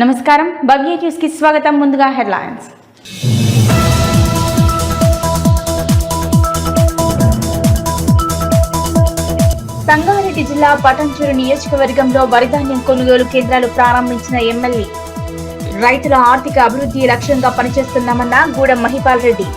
నమస్కారం భవ్య న్యూస్ కి స్వాగతం. ముందుగా హెడ్లైన్స్. సంగారెడ్డి జిల్లా పటాన్చెరు నియోజకవర్గంలో వరిధాన్యం కొనుగోలు కేంద్రాలు ప్రారంభించిన ఎమ్మెల్యే. రైతుల ఆర్థిక అభివృద్ధి లక్ష్యంగా పనిచేస్తున్నామన్న గూడెం మహిపాల్ రెడ్డి.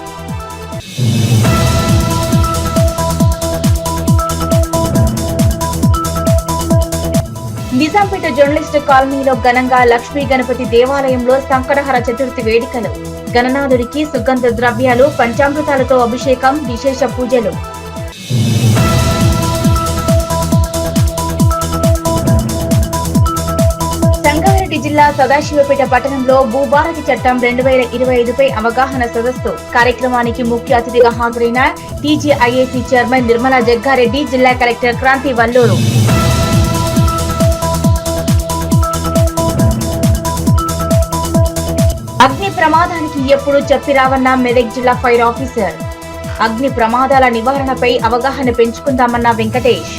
నిజాంపేట జర్నలిస్ట్ కాలనీలో ఘనంగా లక్ష్మీ గణపతి దేవాలయంలో సంకటహర చతుర్థి వేడుకలు. గణనాథుడికి సుగంధ ద్రవ్యాలు పంచామృతాలతో అభిషేకం, విశేష పూజలు. సంగారెడ్డి జిల్లా సదాశివపేట పట్టణంలో భూభారతి చట్టం 2025పై అవగాహన సదస్సు. కార్యక్రమానికి ముఖ్య అతిథిగా హాజరైన టీజీఐఏసీ చైర్మన్ నిర్మలా జగ్గారెడ్డి, జిల్లా కలెక్టర్ క్రాంతి వల్లూరు. అగ్ని ప్రమాదానికి ఎప్పుడు చెప్పిరావన్న మెదక్ జిల్లా ఫైర్ ఆఫీసర్. అగ్ని ప్రమాదాల నివారణపై అవగాహన పెంచుకుందామన్న వెంకటేష్.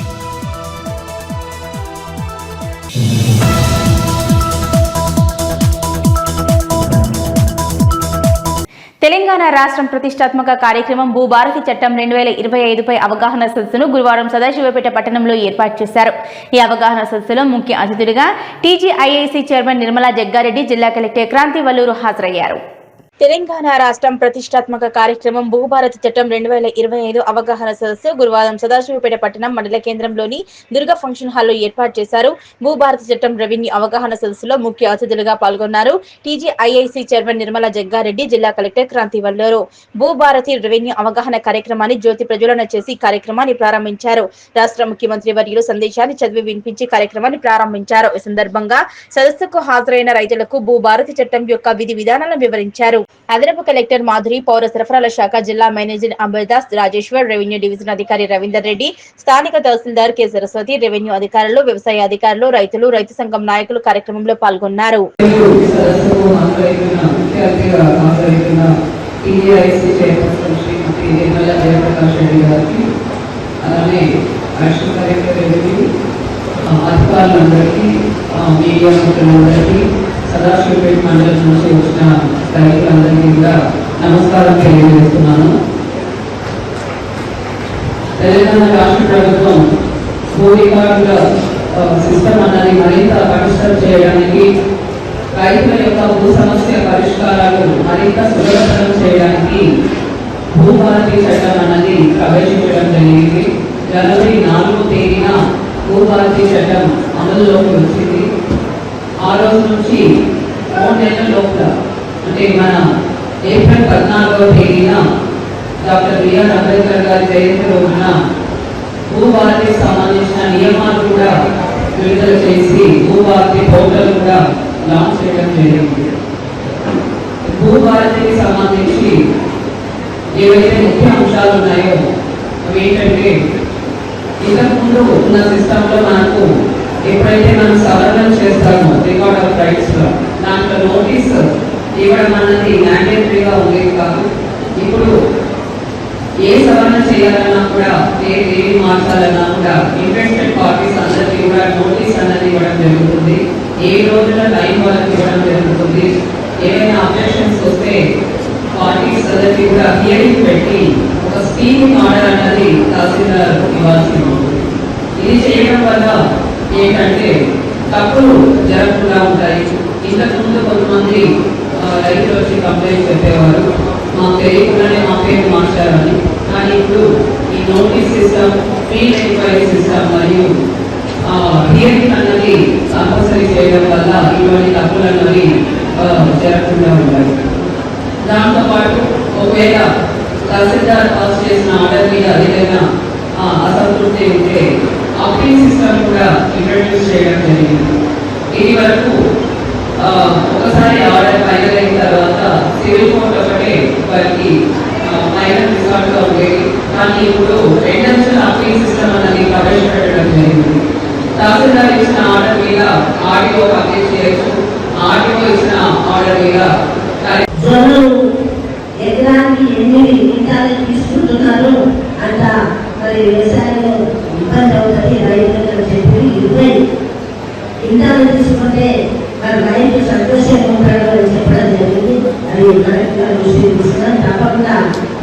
తెలంగాణ రాష్ట్రం ప్రతిష్టాత్మక కార్యక్రమం భూభారతి చట్టం 2025పై అవగాహన సదస్సును గురువారం సదాశివపేట పట్టణంలో ఏర్పాటు చేశారు. ఈ అవగాహన సదస్సులో ముఖ్య అతిథులుగా టీజీఐఏసీ చైర్మన్ నిర్మలా జగ్గారెడ్డి, జిల్లా కలెక్టర్ క్రాంతి వల్లూరు హాజరయ్యారు. తెలంగాణ రాష్ట్రం ప్రతిష్టాత్మక కార్యక్రమం భూభారతి చట్టం 2025 అవగాహన సదస్సు గురువారం సదాశివపేట పట్టణం మండల కేంద్రంలోని దుర్గా ఫంక్షన్ హాల్లో ఏర్పాటు చేశారు. భూభారతి చట్టం రెవెన్యూ అవగాహన సదస్సులో ముఖ్య అతిథులుగా పాల్గొన్నారు టీజీఐఐసీ చైర్మన్ నిర్మలా జగ్గారెడ్డి, జిల్లా కలెక్టర్ క్రాంతి వల్లూరు. భూభారతి రెవెన్యూ అవగాహన కార్యక్రమాన్ని జ్యోతి ప్రజ్వలన చేసి కార్యక్రమాన్ని ప్రారంభించారు. రాష్ట్ర ముఖ్యమంత్రి వర్యులు సందేశాన్ని చదివి వినిపించి కార్యక్రమాన్ని ప్రారంభించారు. ఈ సందర్భంగా సదస్సుకు హాజరైన రైతులకు భూభారతి చట్టం యొక్క విధి విధానాలను వివరించారు. అదనపు కలెక్టర్ మాధురి, పౌర సరఫరాల శాఖ జిల్లా మేనేజర్ అంబర్దాస్ రాజేశ్వర్, రెవెన్యూ డివిజన్ అధికారి రవీందర్ రెడ్డి, స్థానిక తహసీల్దార్ కె సరస్వతి, రెవెన్యూ అధికారులు, వ్యవసాయ అధికారులు, రైతులు, రైతు సంఘం నాయకులు కార్యక్రమంలో పాల్గొన్నారు. సదాశివపేట మండలం నుంచి వచ్చిన రైతులందరికీ కూడా నమస్కారం తెలియజేస్తున్నాను. తెలంగాణ రాష్ట్ర ప్రభుత్వం భూ రికార్డుల సిస్టమ్ అన్నది మరింత పటిష్టం చేయడానికి, రైతుల యొక్క భూ సమస్య పరిష్కారాలు మరింత సులభతరం చేయడానికి భూభారతి చట్టం అన్నది ప్రవేశించడం జరిగింది. జనవరి 4వ తేదీన భూభారతి చట్టం అమలులోకి వచ్చింది. ఆ రోజు నుంచి 3 నెలల లోపల, అంటే మన ఏప్రిల్ 14వ తేదీన డాక్టర్ బిఆర్ అంబేద్కర్ గారి జయంతి రోజున భూభారతికి సంబంధించిన నియమాలు కూడా విడుదల చేసి భూభారతి పోర్టల్ కూడా లాంచ్ చేయడం జరిగింది. భూభారతికి సంబంధించి ఏవైతే ముఖ్య అంశాలు ఉన్నాయో అవి ఏంటంటే, ఇంతకుముందు ఉన్న సిస్టంలో మనకు ఎప్పుడైతే మనం సవరణ చేస్తామో రికార్డ్ ఆఫ్ రైట్స్ లో దాంట్లో నోటీస్ ఇవ్వడం అన్నది మ్యాండేటరీగా ఉండేది కాదు. ఇప్పుడు ఏ సవరణ చేయాలన్నా కూడా, ఏది మార్చాలన్నా కూడా ఇంట్రెస్టెడ్ పార్టీస్ అందరికీ కూడా నోటీస్ అన్నది ఇవ్వడం జరుగుతుంది. 7 రోజుల టైం వరకు ఇవ్వడం జరుగుతుంది. ఏదైనా అబ్జెక్షన్స్ వస్తే పార్టీస్ అందరికీ కూడా హియరింగ్ పెట్టి ఒక స్పీకింగ్ ఆర్డర్ అన్నది తహసీల్దార్ ఇవ్వాల్సి ఉంటుంది. ఇది చేయడం వల్ల ఏంటంటే తప్పులు జరగకుండా ఉంటాయి. ఇంతకుముందు కొంతమంది రైతులు వచ్చి కంప్లైంట్ చెప్పేవారు, మాకు తెలియకుండానే మా పేరు మార్చారని. కానీ ఇప్పుడు ఈ notice system, pre enquiry system మరియు హియరింగ్ అన్నది కంపల్సరీ చేయడం వల్ల ఇటువంటి తప్పులు అన్నవి జరగకుండా ఉంటాయి. దాంతోపాటు ఒకవేళ తహసీల్దార్ పాస్ చేసిన ఆర్డర్ మీద ఏదైనా అసంతృప్తి ఉంటే అప్పీల్ సిస్టమ్ కూడా ఇంట్రడ్యూస్ చేయడం జరిగింది. ఇది వరకు ఒకసారి ఆర్డర్ ఫైనల్ అయిన తర్వాత సివిల్ కోర్ట్ ఒకటే వారికి ఫైనల్ రిసార్ట్గా ఉండేది. కానీ ఇప్పుడు రెండంచెల అప్పీల్ సిస్టమ్ అన్నది ప్రవేశపెట్టడం జరిగింది. తహసీల్దార్ ఇచ్చిన ఆర్డర్ మీద ఆర్డీఓ అప్పీల్ చేయొచ్చు. ఆర్డీఓ ఇచ్చిన ఆర్డర్ మీద ఎకరానికి 8 క్వింటాలు తీసుకుంటున్నారు అంట. మరి వ్యవసాయంలో ఇబ్బంది అవుతుంది రైతులకు చెప్పి 20 క్వింటాలు తీసుకుంటే మరి రైతు సంతోషంగా ఉంటాడు అని చెప్పడం జరిగింది. అది కరెక్ట్గా దృష్టి తీసుకున్నాం. తప్పకుండా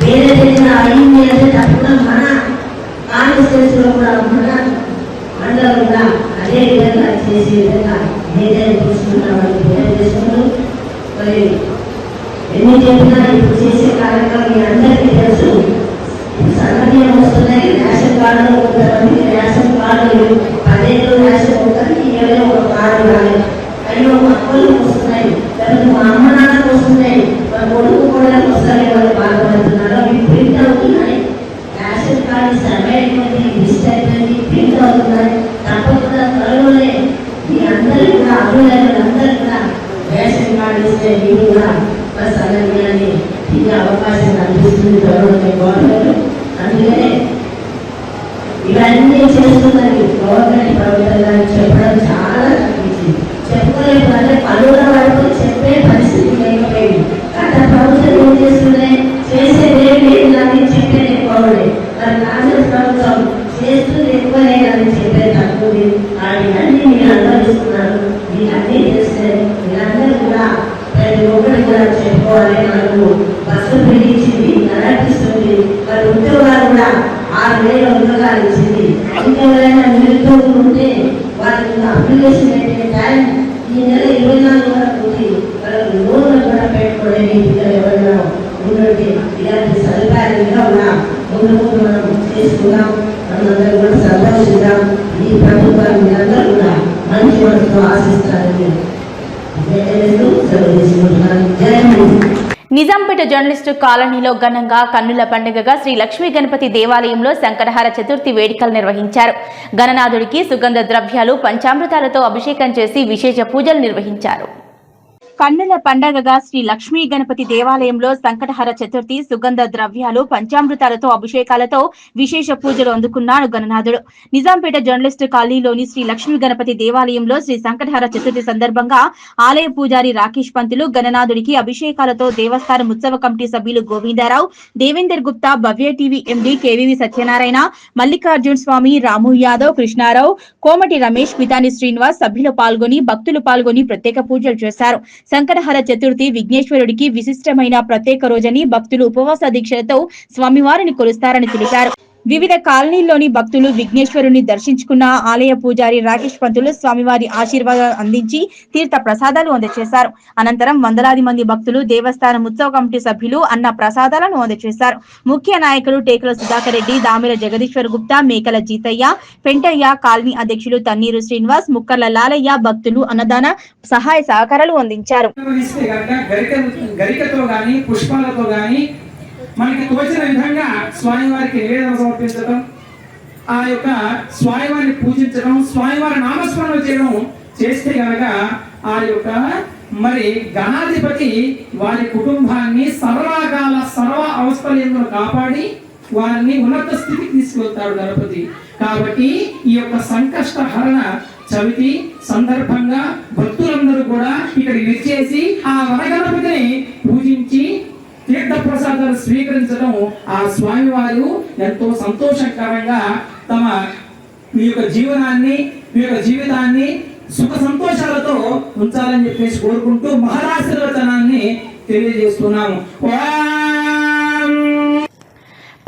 వేరే ఏదైనా అయింది అంటే తప్పకుండా మన కాన్స్టిట్యూన్సీలో కూడా మన మండలం కూడా అదే విధంగా చేసే విధంగా నిర్ణయం తీసుకుంటామని తెలియజేసుకుంటూ, మరి ఎన్ని చెప్పినా ఇప్పుడు చేసే కార్యక్రమం మీ అందరికీ తెలుసు. సన్నబియ్యం వస్తున్నాయి, రేషన్ కార్డులు కొంతమంది రేషన్ కార్డులు 10 ఏళ్ళు రేషన్ ఉంటుంది, 7 ఒక కార్డు రాలేదు. అయ్యో మా అక్కలు వస్తున్నాయి, లేకపోతే మా అమ్మ నాన్నకు వస్తున్నాయి, మా కొడుకు కూడా వస్తాయి, వాళ్ళు బాధపడుతున్నారు. అవి ప్రింట్ అవుతున్నాయి. రేషన్ కార్డు సర్వే అయిపోయింది, లిస్ట్ అయిపోయింది, ప్రింట్ అవుతున్నాయి. తప్పకుండా త్వరలోనే మీ అందరికీ కూడా అభివృద్ధులందరూ కూడా రేషన్ కార్డు ఇస్తే మీరు కూడా మా సన్నబియ్యాన్ని తినే అవకాశం కల్పిస్తుంది గవర్నమెంట్. అందుకనే ఇవన్నీ చేస్తున్నది గవర్నమెంట్ ప్రభుత్వం చెప్పడం చాలా తగ్గించింది. చెప్పుకోలేదు అంటే పలువుల వరకు చెప్పే పరిస్థితి లేకపోయింది. గత ప్రభుత్వం ఏం చేస్తున్నాయి, చేసేదేమి లేదు అని చెప్పేది ఎక్కువడే. మరి కాంగ్రెస్ ప్రభుత్వం చేస్తుంది ఎక్కువనే అని చెప్పేది తక్కువ. వాటివన్నీ మీరు అనుభవిస్తున్నారు. మీరన్నీ చేస్తే మీరందరూ కూడా ప్రతి ఒక్కరి కూడా చెప్పుకోవాలి. మనకు బస్సు పిలిచింది, నడిపిస్తుంది. మరి ఉద్యోగాలు కూడా 6,000 ఉద్యోగాలు ఇచ్చింది. ఇంకెవరైనా నిరుద్యోగులు ఉంటే వాళ్ళకి అప్లికేషన్ పెట్టే టైం ఈ నెల 24 వరకు ఉంది. వాళ్ళకి లోన్లు కూడా పెట్టుకోలేని పిల్లలు ఎవరైనా ఉండండి. ఇలాంటి సదుపాయాలు కూడా ముందు మనం చేసుకున్నాం. మనందరూ కూడా సంతోషిద్దాం. ఈ ప్రభుత్వాన్ని మీరందరూ కూడా మంచి మనసుతో ఆశిస్తారని నిజాంపేట జర్నలిస్టు కాలనీలో ఘనంగా కన్నుల పండుగగా శ్రీ లక్ష్మీ గణపతి దేవాలయంలో సంకటహార చతుర్థి వేడుకలు నిర్వహించారు. గణనాథుడికి సుగంధ ద్రవ్యాలు పంచామృతాలతో అభిషేకం చేసి విశేష పూజలు నిర్వహించారు. కన్నుల పండగగా శ్రీ లక్ష్మీ గణపతి దేవాలయంలో సంకటహర చతుర్థి సుగంధ ద్రవ్యాలు పంచామృతాలతో అభిషేకాలతో విశేష పూజలు అందుకున్నాడు గణనాథుడు. నిజాంపేట జర్నలిస్టు కాలనీలోని శ్రీ లక్ష్మీ గణపతి దేవాలయంలో శ్రీ సంకటహర చతుర్థి సందర్భంగా ఆలయ పూజారి రాకేష్ పంతులు గణనాథుడికి అభిషేకాలతో దేవస్థానం ఉత్సవ కమిటీ సభ్యులు గోవిందరావు, దేవేందర్ గుప్తా, భవ్య టీవీ ఎండి కేవీవి సత్యనారాయణ, మల్లికార్జున స్వామి, రాము యాదవ్, కృష్ణారావు, కోమటి రమేష్, పితాని శ్రీనివాస్ సభ్యులు పాల్గొని భక్తులు పాల్గొని ప్రత్యేక పూజలు చేశారు. సంకటహర చతుర్థి విఘ్నేశ్వరుడికి విశిష్టమైన ప్రత్యేక రోజని భక్తులు ఉపవాస దీక్షలతో స్వామివారిని కొలుస్తారని తెలిపారు. వివిధ కాలనీల్లోని భక్తులు విఘ్నేశ్వరుని దర్శించుకున్న ఆలయ పూజారి రాకేష్ పంతులు స్వామివారి ఆశీర్వాదాలు అందించి తీర్థ ప్రసాదాలు అందజేశారు. అనంతరం వందలాది మంది భక్తులు దేవస్థానం ఉత్సవ కమిటీ సభ్యులు అన్న ప్రసాదాలను అందజేశారు. ముఖ్య నాయకులు టేకుల సుధాకర్ రెడ్డి, దామిర జగదీశ్వర్ గుప్తా, మేకల జీతయ్య, పెంటయ్య, కాలనీ అధ్యక్షులు తన్నీరు శ్రీనివాస్, ముక్కర్ల లాలయ్య భక్తులు అన్నదాన సహాయ సహకారాలు అందించారు. మనకి తోచిన విధంగా స్వామివారికి నివేదన సమర్పించడం, ఆ యొక్క స్వామివారిని పూజించడం, స్వామివారి నామస్మరణ చేయడం చేస్తే కనుక ఆ యొక్క మరి గణాధిపతి వారి కుటుంబాన్ని సర్వకాల సర్వ అవస్థలంలో కాపాడి వారిని ఉన్నత స్థితికి తీసుకెళ్తాడు గణపతి. కాబట్టి ఈ యొక్క సంకష్ట హరణ చవితి సందర్భంగా భక్తులందరూ కూడా ఇక్కడ విచ్చేసి ఆ వనగణపతిని పూజించి తీర్థ ప్రసాదాలు స్వీకరించడం ఆ స్వామివారు ఎంతో సంతోషకరంగా తమ మీ యొక్క జీవనాన్ని, మీ యొక్క జీవితాన్ని సుఖ సంతోషాలతో ఉంచాలని చెప్పేసి కోరుకుంటూ మహారాశీర్వచనాన్ని తెలియజేస్తున్నాము.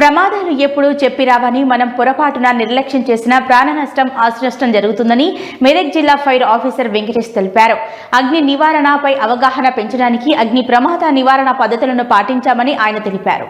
ప్రమాదాలు ఎప్పుడూ చెప్పిరావని, మనం పొరపాటున నిర్లక్ష్యం చేసిన ప్రాణ నష్టం, ఆస్తి నష్టం జరుగుతుందని మెదక్ జిల్లా ఫైర్ ఆఫీసర్ వెంకటేష్ తెలిపారు. అగ్ని నివారణపై అవగాహన పెంచడానికి అగ్ని ప్రమాద నివారణ పద్ధతులను పాటించామని ఆయన తెలిపారు.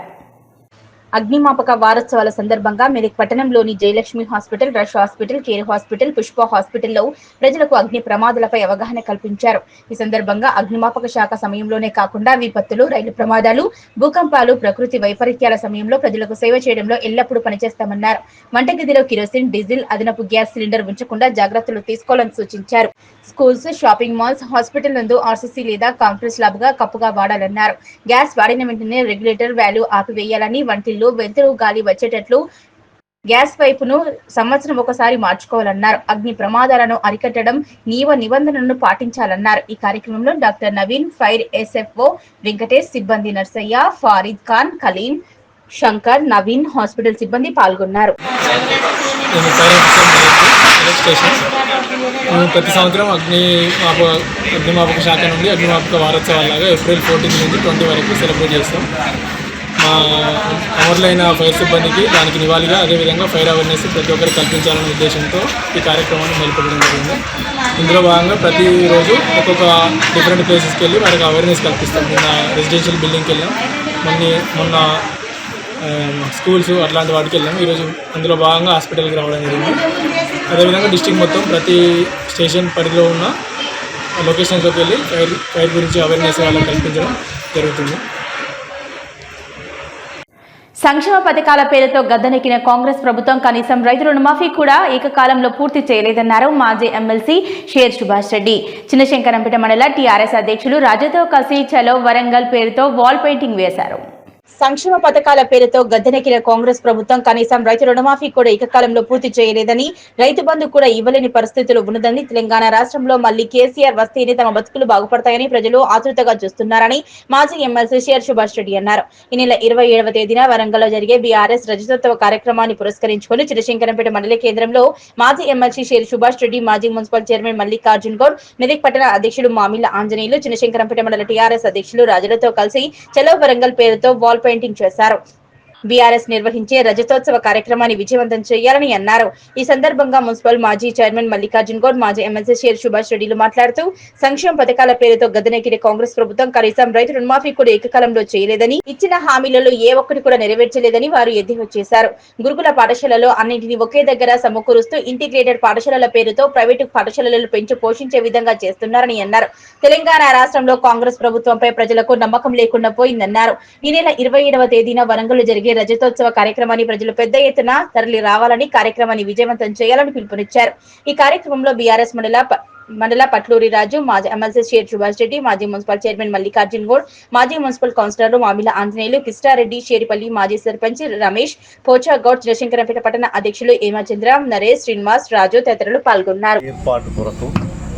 అగ్నిమాపక వారోత్సవాల సందర్భంగా మెదక్ పట్టణంలోని Jayalakshmi hospital, rush hospital, care hospital, Pushpa హాస్పిటల్లో ప్రజలకు అగ్ని ప్రమాదాలపై అవగాహన కల్పించారు. ఈ సందర్భంగా అగ్నిమాపక శాఖ సమయంలోనే కాకుండా విపత్తులు, రైలు ప్రమాదాలు, భూకంపాలు, ప్రకృతి వైపరీత్యాల సమయంలో ప్రజలకు సేవ చేయడంలో ఎల్లప్పుడూ పనిచేస్తామన్నారు. వంటగదిలో కిరోసిన్, డీజిల్, అదనపు గ్యాస్ సిలిండర్ ఉంచకుండా జాగ్రత్తలు తీసుకోవాలని సూచించారు. స్కూల్స్, షాపింగ్ మాల్స్, హాస్పిటల్ నందు ఆర్సీసీ లేదా కాంక్రీట్ స్లాబ్ గా కప్పుగా వాడాలన్నారు. గ్యాస్ వాడిన వెంటనే రెగ్యులేటర్ వాల్వ్ ఆపివేయాలని, వంటిల్లో వెలుతురు గాలి వచ్చేటట్లు గ్యాస్ పైపును సంవత్సరం ఒకసారి మార్చుకోవాలన్నారు. అగ్ని ప్రమాదాలను అరికట్టడం నిబంధనలను పాటించాలన్నారు. ఈ కార్యక్రమంలో doctor Naveen, fire SFO Venkatesh, సిబ్బంది నర్సయ్య, ఫారిద్ ఖాన్, కలీం, శంకర్, నవీన్, హాస్పిటల్ సిబ్బంది పాల్గొన్నారు. మేము ప్రతి సంవత్సరం అగ్నిమాపక శాఖ నుండి అగ్నిమాపక వారోత్సవాలాగా ఏప్రిల్ 14 నుంచి 20 వరకు సెలబ్రేట్ చేస్తాం. మా అమరులైన ఫైర్ సిబ్బందికి దానికి నివాళిగా అదేవిధంగా ఫైర్ అవేర్నెస్ ప్రతి ఒక్కరికి కల్పించాలనే ఉద్దేశంతో ఈ కార్యక్రమాన్ని మొదలుపెట్టడం జరిగింది. ఇందులో భాగంగా ప్రతిరోజు ఒక్కొక్క డిఫరెంట్ ప్లేసెస్కి వెళ్ళి వారికి అవేర్నెస్ కల్పిస్తాం. నిన్న రెసిడెన్షియల్ బిల్డింగ్కి వెళ్ళాం, మొన్న స్కూల్స్ అట్లాంటి వాటికి వెళ్ళాం. ఈరోజు అందులో భాగంగా హాస్పిటల్కి రావడం జరిగింది. అదేవిధంగా డిస్ట్రిక్ట్ మొత్తం ప్రతి స్టేషన్ పరిధిలో ఉన్న లొకేషన్స్లోకి వెళ్ళి ఫైర్ గురించి అవేర్నెస్ వాళ్ళకి కల్పించడం జరుగుతుంది. సంక్షేమ పథకాల పేరుతో గద్దెనెక్కిన కాంగ్రెస్ ప్రభుత్వం కనీసం రైతు రుణమాఫీ కూడా ఏకకాలంలో పూర్తి చేయలేదన్నారు మాజీ ఎమ్మెల్సీ షేర్ సుభాష్ రెడ్డి. చిన్నశంకరంపేట మండల టీఆర్ఎస్ అధ్యక్షులు రాజుతో కలిసి చలో వరంగల్ పేరుతో వాల్ పెయింటింగ్ వేశారు. సంక్షేమ పథకాల పేరుతో గద్దెనెక్కిన కాంగ్రెస్ ప్రభుత్వం కనీసం రైతు రుణమాఫీ కూడా ఏకకాలంలో పూర్తి చేయలేదని, రైతు బంధు కూడా ఇవ్వలేని పరిస్థితులు ఉన్నదని, తెలంగాణ రాష్ట్రంలో మళ్లీ కేసీఆర్ వస్తేనే తమ బతుకులు బాగుపడతాయని ప్రజలు ఆతృతగా చూస్తున్నారని మాజీ ఎమ్మెల్సీ షేర్ సుభాష్ రెడ్డి అన్నారు. ఈ నెల 27వ తేదీన వరంగల్లో జరిగే బీఆర్ఎస్ రజతోత్సవ కార్యక్రమాన్ని పురస్కరించుకుని చిన్నశంకరంపేట మండల కేంద్రంలో మాజీ ఎమ్మెల్సీ షేర్ సుభాష్ రెడ్డి, మాజీ మున్సిపల్ చైర్మన్ మల్లికార్జున్ గౌడ్, మెదక్ పట్టణ అధ్యక్షుడు మామిళ్ల ఆంజనేయులు, చిన్నశంకరంపేట మండల టీఆర్ఎస్ అధ్యక్షులు రాజులతో కలిసి చలో వరంగల్ పేరుతో వాల్ పెయింటింగ్ చేశారు. బీఆర్ఎస్ నిర్వహించే రజతోత్సవ కార్యక్రమాన్ని విజయవంతం చేయాలని అన్నారు. ఈ సందర్భంగా మున్సిపల్ మాజీ చైర్మన్ మల్లికార్జున్ గౌడ్, మాజీ ఎమ్మెల్సీ షేర్ సుభాష్ రెడ్డిలు మాట్లాడుతూ సంక్షేమ పథకాల పేరుతో గద్దెనెక్కిన కాంగ్రెస్ ప్రభుత్వం కనీసం రైతు రుణమాఫీ కూడా ఏకకాలంలో చేయలేదని, ఇచ్చిన హామీలలో ఏ ఒక్కటి కూడా నెరవేర్చలేదని వారు ఎద్దేవా చేశారు. గురుకుల పాఠశాలలో అన్నింటినీ ఒకే దగ్గర సమకూరుస్తూ ఇంటిగ్రేటెడ్ పాఠశాలల పేరుతో ప్రైవేటు పాఠశాలలను పెంచి పోషించే విధంగా చేస్తున్నారని అన్నారు. తెలంగాణ రాష్ట్రంలో కాంగ్రెస్ ప్రభుత్వంపై ప్రజలకు నమ్మకం లేకుండా పోయిందన్నారు. ఈ నెల 27వ తేదీన వరంగల్ జరిగే రజతోత్సవ కార్యక్రమాన్ని ప్రజలు పెద్ద ఎత్తున తరలి రావాలని, కార్యక్రమాన్ని విజయవంతం చేయాలని పిలుపునిచ్చారు. ఈ కార్యక్రమంలో బీఆర్ఎస్ మండల పట్లూరి రాజు, మాజీ ఎమ్మెల్సీ షేర్ సుభాష్ రెడ్డి, మాజీ మున్సిపల్ చైర్మన్ మల్లికార్జున్ గౌడ్, మాజీ మున్సిపల్ కౌన్సిలర్లు మామిళ్ల ఆంజనేయులు, కిష్టారెడ్డి, షేరిపల్లి మాజీ సర్పంచ్ రమేష్, పోచా గౌడ్, చిన్నశంకరంపేట పట్టణ అధ్యక్షులు హేమచంద్ర, నరేష్, శ్రీనివాస్, రాజు తదితరులు పాల్గొన్నారు. ఏర్పాటు కొరకు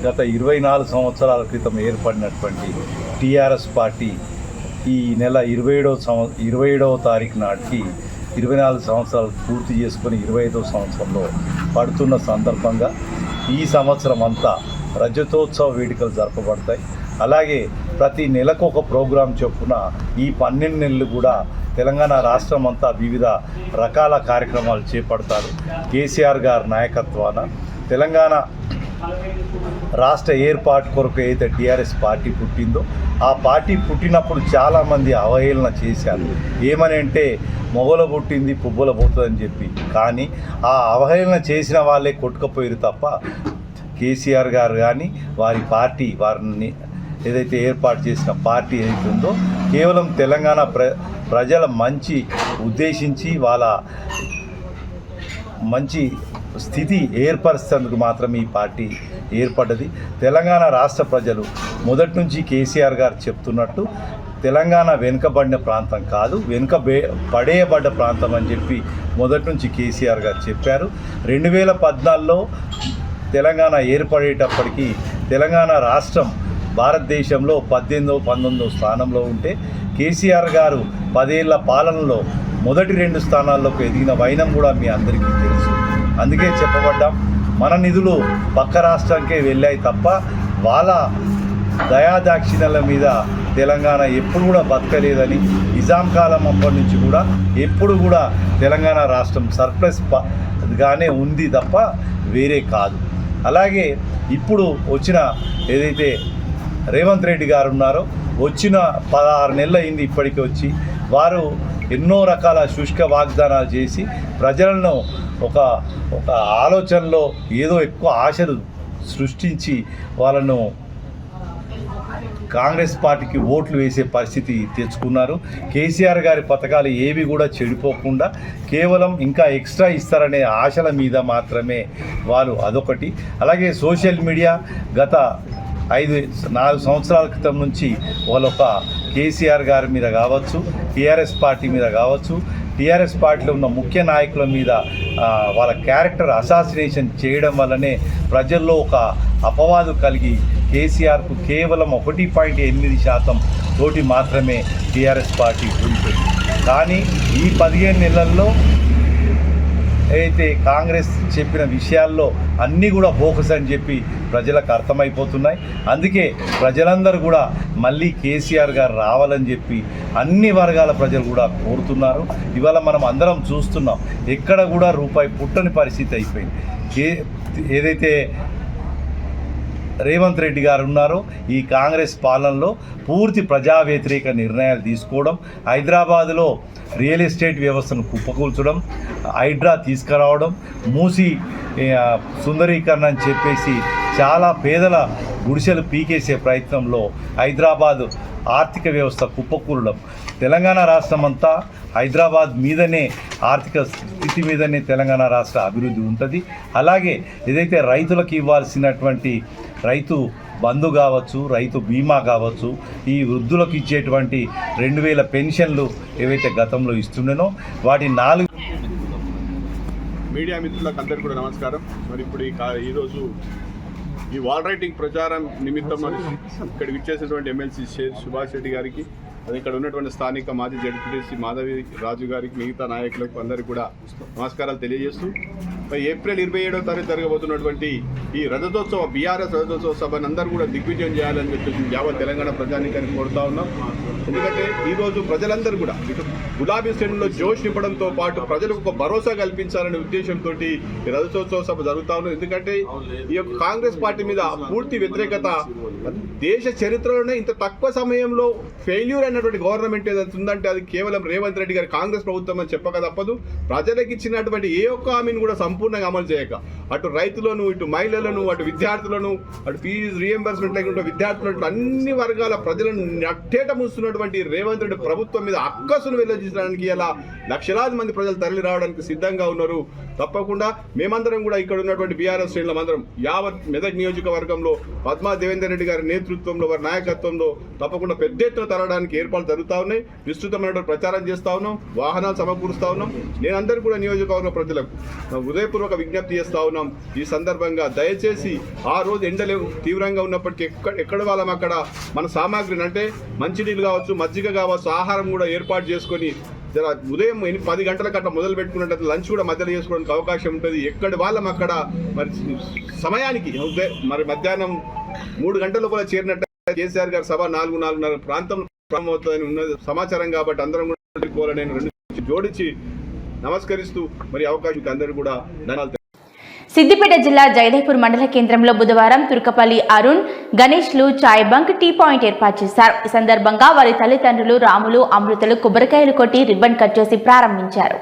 గత 24 సంవత్సరాల క్రితం ఏర్పడినటువంటి టీఆర్ఎస్ పార్టీ ఈ నెల 27వ తారీఖు నాటికి 24 సంవత్సరాలు పూర్తి చేసుకుని 25వ సంవత్సరంలో పడుతున్న సందర్భంగా ఈ సంవత్సరం అంతా రజతోత్సవ వేడుకలు జరపబడతాయి. అలాగే ప్రతి నెలకు ఒక ప్రోగ్రాం చొప్పున ఈ 12 నెలలు కూడా తెలంగాణ రాష్ట్రం అంతా వివిధ రకాల కార్యక్రమాలు చేపడతారు. కేసీఆర్ గారి నాయకత్వాన తెలంగాణ రాష్ట్ర ఏర్పాటు కొరకు అయితే టీఆర్ఎస్ పార్టీ పుట్టిందో ఆ పార్టీ పుట్టినప్పుడు చాలామంది అవహేళన చేశారు. ఏమని అంటే మొగల పుట్టింది పువ్వుల పోతుందని చెప్పి. కానీ ఆ అవహేళన చేసిన వాళ్ళే కొట్టుకుపోయారు తప్ప కేసీఆర్ గారు కానీ వారి పార్టీ వారిని ఏదైతే ఏర్పాటు చేసిన పార్టీ ఏదైతే ఉందో కేవలం తెలంగాణ ప్రజల మంచి ఉద్దేశించి వాళ్ళ మంచి స్థితి ఏర్పరిచేందుకు మాత్రమే ఈ పార్టీ ఏర్పడ్డది. తెలంగాణ రాష్ట్ర ప్రజలు మొదటి నుంచి కేసీఆర్ గారు చెప్తున్నట్టు తెలంగాణ వెనుకబడిన ప్రాంతం కాదు, పడేయబడ్డ ప్రాంతం అని చెప్పి మొదటి నుంచి కేసీఆర్ గారు చెప్పారు. 2014లో తెలంగాణ ఏర్పడేటప్పటికీ తెలంగాణ రాష్ట్రం భారతదేశంలో 18వ 19వ స్థానంలో ఉంటే కేసీఆర్ గారు 10 ఏళ్ల పాలనలో మొదటి 2 స్థానాల్లోకి ఎదిగిన వైనం కూడా మీ అందరికీ తెలుసు. అందుకే చెప్పబడ్డాం, మన నిధులు పక్క రాష్ట్రానికే వెళ్ళాయి తప్ప వాళ్ళ దయాదాక్షిణ్యాల మీద తెలంగాణ ఎప్పుడు కూడా బతకలేదని, నిజాం కాలం అప్పటి నుంచి కూడా ఎప్పుడు కూడా తెలంగాణ రాష్ట్రం సర్ప్లస్గానే ఉంది తప్ప వేరే కాదు. అలాగే ఇప్పుడు వచ్చిన ఏదైతే రేవంత్ రెడ్డి గారు ఉన్నారో వచ్చిన 16 నెలలు అయింది ఇప్పటికీ వచ్చి, వారు ఎన్నో రకాల శుష్క వాగ్దానాలు చేసి ప్రజలను ఒక ఆలోచనలో ఏదో ఎక్కువ ఆశలు సృష్టించి వాళ్ళను కాంగ్రెస్ పార్టీకి ఓట్లు వేసే పరిస్థితి తెచ్చుకున్నారు. కేసీఆర్ గారి పథకాలు ఏవి కూడా చెడిపోకుండా కేవలం ఇంకా ఎక్స్ట్రా ఇస్తారనే ఆశల మీద మాత్రమే వారు అదొకటి. అలాగే సోషల్ మీడియా గత 4 సంవత్సరాల క్రితం నుంచి వాళ్ళొక కేసీఆర్ గారి మీద కావచ్చు, టీఆర్ఎస్ పార్టీ మీద కావచ్చు, టీఆర్ఎస్ పార్టీలో ఉన్న ముఖ్య నాయకుల మీద వాళ్ళ క్యారెక్టర్ అసాసినేషన్ చేయడం వల్లనే ప్రజల్లో ఒక అపవాదు కలిగి కేసీఆర్కు కేవలం 1.8% తోటి మాత్రమే టీఆర్ఎస్ పార్టీ ఉంటుంది. కానీ ఈ 15 నెలల్లో అయితే కాంగ్రెస్ చెప్పిన విషయాల్లో అన్నీ కూడా బోకస్ అని చెప్పి ప్రజలకు అర్థమైపోతున్నాయి. అందుకే ప్రజలందరూ కూడా మళ్ళీ కేసీఆర్ గారు రావాలని చెప్పి అన్ని వర్గాల ప్రజలు కూడా కోరుతున్నారు. ఇవాళ మనం అందరం చూస్తున్నాం, ఎక్కడ కూడా రూపాయి పుట్టని పరిస్థితి అయిపోయింది. ఏదైతే రేవంత్ రెడ్డి గారు ఉన్నారో ఈ కాంగ్రెస్ పాలనలో పూర్తి ప్రజా వ్యతిరేక నిర్ణయాలు తీసుకోవడం, హైదరాబాదులో రియల్ ఎస్టేట్ వ్యవస్థను కుప్పకూల్చడం, హైడ్రా తీసుకురావడం, మూసి సుందరీకరణ అని చెప్పేసి చాలా పేదల గుడిసెలు పీకేసే ప్రయత్నంలో హైదరాబాదు ఆర్థిక వ్యవస్థ కుప్పకూలడం, తెలంగాణ రాష్ట్రం అంతా హైదరాబాద్ మీదనే ఆర్థిక స్థితి మీదనే తెలంగాణ రాష్ట్ర అభివృద్ధి ఉంటుంది. అలాగే ఏదైతే రైతులకు ఇవ్వాల్సినటువంటి రైతు బంధు కావచ్చు, రైతు బీమా కావచ్చు, ఈ వృద్ధులకు ఇచ్చేటువంటి 2000 పెన్షన్లు ఏవైతే గతంలో ఇస్తుండేనో వాటి 4 మీడియా మిత్రులకు అందరికీ కూడా నమస్కారం. మరి ఇప్పుడు ఈరోజు ఈ వాల్ రైటింగ్ ప్రచారం నిమిత్తం మరి ఇక్కడికి ఇచ్చేసినటువంటి ఎమ్మెల్సీ సుభాష్ రెడ్డి గారికి, అది ఇక్కడ ఉన్నటువంటి స్థానిక మాజీ జడ్పీటీసీ మాధవి రాజు గారికి, మిగతా నాయకులకు అందరికీ కూడా నమస్కారాలు తెలియజేస్తూ, ఏప్రిల్ 27వ తారీఖు జరగబోతున్నటువంటి ఈ రజతోత్సవ బీఆర్ఎస్ రజతోత్సవ సభను అందరూ కూడా దిగ్విజయం చేయాలని చెప్పి యావత్ తెలంగాణ ప్రజానీకాన్ని కోరుతా ఉన్నాం. ఎందుకంటే ఈరోజు ప్రజలందరూ కూడా ఇటు గులాబీ శ్రేణుల్లో జోష్ నింపడంతో పాటు ప్రజలకు ఒక భరోసా కల్పించాలనే ఉద్దేశంతో ఈ రజతోత్సవ సభ జరుగుతా ఉన్నది. ఎందుకంటే ఈ యొక్క కాంగ్రెస్ పార్టీ మీద పూర్తి వ్యతిరేకత, దేశ చరిత్రలోనే ఇంత తక్కువ సమయంలో ఫెయిల్యూర్ అయినటువంటి గవర్నమెంట్ ఏదైతే ఉందంటే అది కేవలం రేవంత్ రెడ్డి గారి కాంగ్రెస్ ప్రభుత్వం అని చెప్పక తప్పదు. ప్రజలకు ఇచ్చినటువంటి ఏ ఒక్క హామీని కూడా సంపూర్ణంగా అమలు చేయక, అటు రైతులను, ఇటు మహిళలను, అటు విద్యార్థులను, అటు ఫీజు రీఎంబర్స్మెంట్ లేకుండా విద్యార్థులను, అన్ని వర్గాల ప్రజలను నట్టేట మూస్తున్నటువంటి రేవంత్ రెడ్డి ప్రభుత్వం మీద అక్కసును వెల్లడించడానికి ఇలా లక్షలాది మంది ప్రజలు తరలి రావడానికి సిద్ధంగా ఉన్నారు. తప్పకుండా మేమందరం కూడా ఇక్కడ ఉన్నటువంటి బీఆర్ఎస్ శ్రేణులం అందరం యావత్ మెదక్ నియోజకవర్గంలో పద్మా దేవేందర్ రెడ్డి గారి నేతృత్వంలో, వారి నాయకత్వంలో తప్పకుండా పెద్ద ఎత్తున తరడానికి ఏర్పాట్లు జరుగుతూ ఉన్నాయి. విస్తృతమైనటువంటి ప్రచారం చేస్తూ ఉన్నాం, వాహనాలు సమకూరుస్తూ ఉన్నాం. నేనందరూ కూడా నియోజకవర్గ ప్రజలకు హృదయపూర్వక విజ్ఞప్తి చేస్తూ ఉన్నాం. ఈ సందర్భంగా దయచేసి ఆ రోజు ఎండలు తీవ్రంగా ఉన్నప్పటికీ ఎక్కడ వాళ్ళం అక్కడ మన సామాగ్రిని అంటే మంచినీళ్ళు కావచ్చు, మజ్జిగ కావచ్చు, ఆహారం కూడా ఏర్పాటు చేసుకొని ఉదయం 10 గంటలకు అట్లా మొదలు పెట్టుకున్నట్టు లంచ్ కూడా మధ్యలో చేసుకోవడానికి అవకాశం ఉంటుంది. ఎక్కడి వాళ్ళం అక్కడ మరి సమయానికి మరి మధ్యాహ్నం 3 గంటల లోపల చేరినట్టు కేసీఆర్ గారి సభ 4:30 ప్రాంతం ప్రారంభమవుతుందని ఉన్నది సమాచారం. కాబట్టి అందరం కూడా నేను 2 జోడించి నమస్కరిస్తూ మరి అవకాశం అందరూ కూడా ధన్యవాదాలు. సిద్దిపేట జిల్లా జయదేపూర్ మండల కేంద్రంలో బుధవారం తుర్కపల్లి అరుణ్, గణేష్లు చాయ్ బంక్, టీ పాయింట్ ఏర్పాటు చేశారు. ఈ సందర్భంగా వారి తల్లిదండ్రులు రాములు, అమృతలు కొబ్బరికాయలు కొట్టి రిబ్బన్ కట్ చేసి ప్రారంభించారు.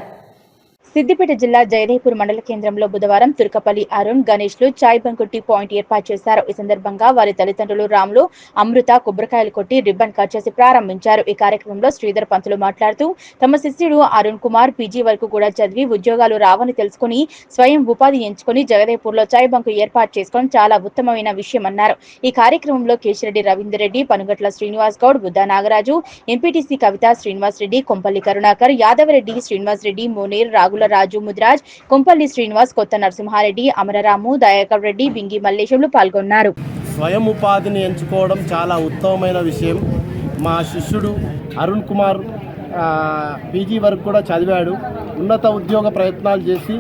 సిద్దిపేట జిల్లా జయదేపూర్ మండల కేంద్రంలో బుధవారం తుర్కపల్లి అరుణ్, గణేష్లు చాయ్ బంక్, టీ పాయింట్ ఏర్పాటు చేశారు. ఈ సందర్భంగా వారి తల్లిదండ్రులు రాములు, అమృత కొబ్బరికాయలు కొట్టి రిబ్బన్ కట్ చేసి ప్రారంభించారు. ఈ కార్యక్రమంలో శ్రీధర్ పంతులు మాట్లాడుతూ తమ శిష్యుడు అరుణ్ కుమార్ పీజీ వరకు కూడా చదివి ఉద్యోగాలు రావని తెలుసుకుని స్వయం ఉపాధి ఎంచుకుని జగదేపూర్లో చాయ్ బంక్ ఏర్పాటు చేసుకోవడం చాలా ఉత్తమమైన విషయమన్నారు. ఈ కార్యక్రమంలో కేశిరెడ్డి రవీందర్ రెడ్డి, పనుగట్ల శ్రీనివాస్ గౌడ్, బుద్ధా నాగరాజు, ఎంపీటీసీ కవిత, శ్రీనివాస్ రెడ్డి, కొంపల్లి కరుణాకర్, యాదవరెడ్డి, శ్రీనివాస్ రెడ్డి, మోనీర్, రాగుల రాజు, ముద్రాజ్, కొంపల్లి శ్రీనివాస్, కొత్త నరసింహారెడ్డి, అమరరాము, దయాకర్ రెడ్డి, బింగి మల్లేశంలు పాల్గొన్నారు. స్వయం ఉపాధిని ఎంచుకోవడం చాలా ఉత్తమమైన విషయం. మా శిష్యుడు అరుణ్ కుమార్ పీజీ వరకు కూడా చదివాడు. ఉన్నత ఉద్యోగ ప్రయత్నాలు చేసి